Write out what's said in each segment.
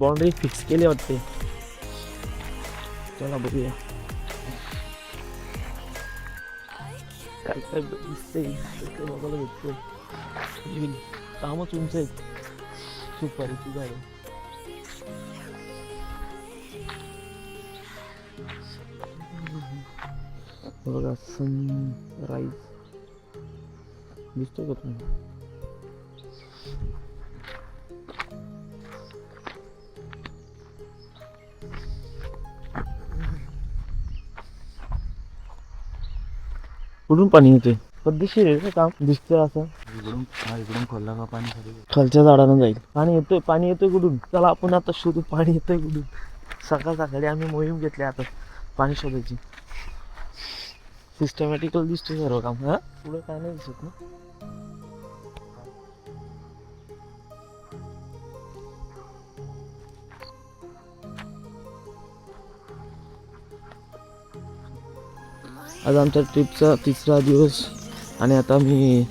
Boundary fix केली वाटते. चला बघूया काय काय दिसते बघायला भेटते. कामच उंच आहेत. सुपारीची झाडं बघा. सनराईज दिसतो का तुम्ही? कुठून पाणी येते? पद्धतशीर आहे का काम? दिसतंय असं इकडून खोलला का पाणी खालच्या झाडानं जाईल. पाणी येतोय कुठून? चला आपण आता शोधू पाणी येतोय कुठून. सकाळ सकाळी आम्ही मोहीम घेतली आता पाणी शोधायची. सिस्टमॅटिकल दिसतोय सर्व काम. हा पुढे काय नाही दिसत ना. आज आमच्या ट्रिपचा 3रा दिवस आणि आता मी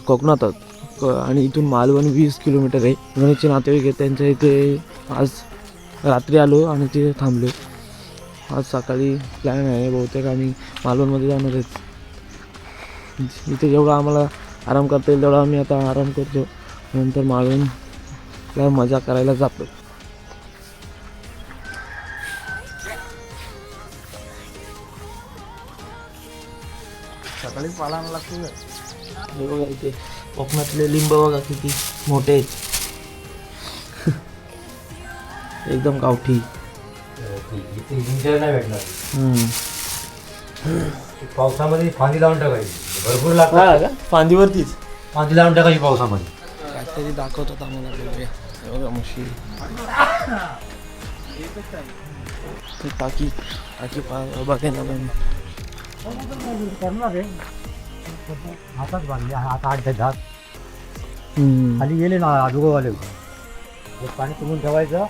कोकणात आणि इथून मालवण 20 किलोमीटर आहे. गणेशचे नातेवाईक आहेत त्यांच्या इथे आज रात्री आलो आणि तिथे थांबलो. आज सकाळी प्लॅन आहे बहुतेक आम्ही मालवणमध्ये जाणार आहेत. इथे जेवढा आम्हाला आराम करता येईल तेवढा आम्ही आता आराम करतो. नंतर मालवणला मजा करायला जातो. सकाळीच पाला आणायला लागतो. हे बघा इथे कोकणातले लिंब बघा किती मोठे आहेत. एकदम गावठी. नाही भेटणार. पावसामध्ये फांदी लावून टाकायची. भरपूर लागतात. फांदीवरतीच फांदी लावून टाकायची पावसामध्ये. काहीतरी दाखवतात आम्हाला. बघूया बघा म्हशी. टाकी बघायला करणार आहे हातात बांधले. हात 8-10 खाली गेले ना आजोबावाले. पाणी तुंबून ठेवायचं.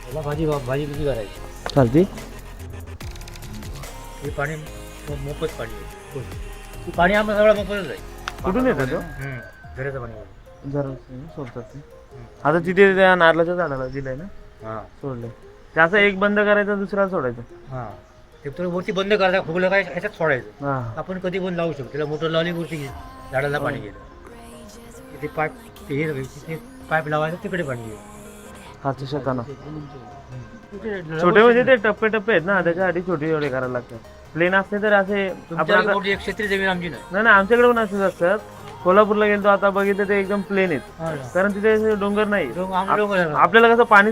त्याला भाजी किती करायची चालते. हे पाणी मोफत पाणी आहे. पाणी आम्हाला सगळं मोफतच आहे. कुठून येतं तो? घराचं पाणी जरा सोडतात ते. आता तिथे त्या नारळाच्या झाडाला दिलंय ना. हां सोडलंय ते. असं एक बंद करायचं दुसरा सोडायचं. हां ते तर वरती बंद करायचं. खोगलं काय ह्याच्यात सोडायचं. हा आपण कधी पण लावू शकतो. त्याला मोटर लावली वरती झाडाला पाणी गेलं. तिथे पाईप तिथे पाईप लावायचं तिकडे पाणी गेलं. हातच्या शेताना छोटे म्हणजे ते टप्पे टप्पे आहेत ना त्याच्यासाठी छोटे छोटे करायला लागतात. प्लेन असते तर असे आपण मोठी एक क्षेत्रीय जमीन आमची नाही. नाही आमच्याकडे पण असेच असतात. कोल्हापूरला गेलो आता बघितलं ते एकदम प्लेन आहेत. कारण तिथे डोंगर नाही. डोंगर आपल्याला कसं पाणी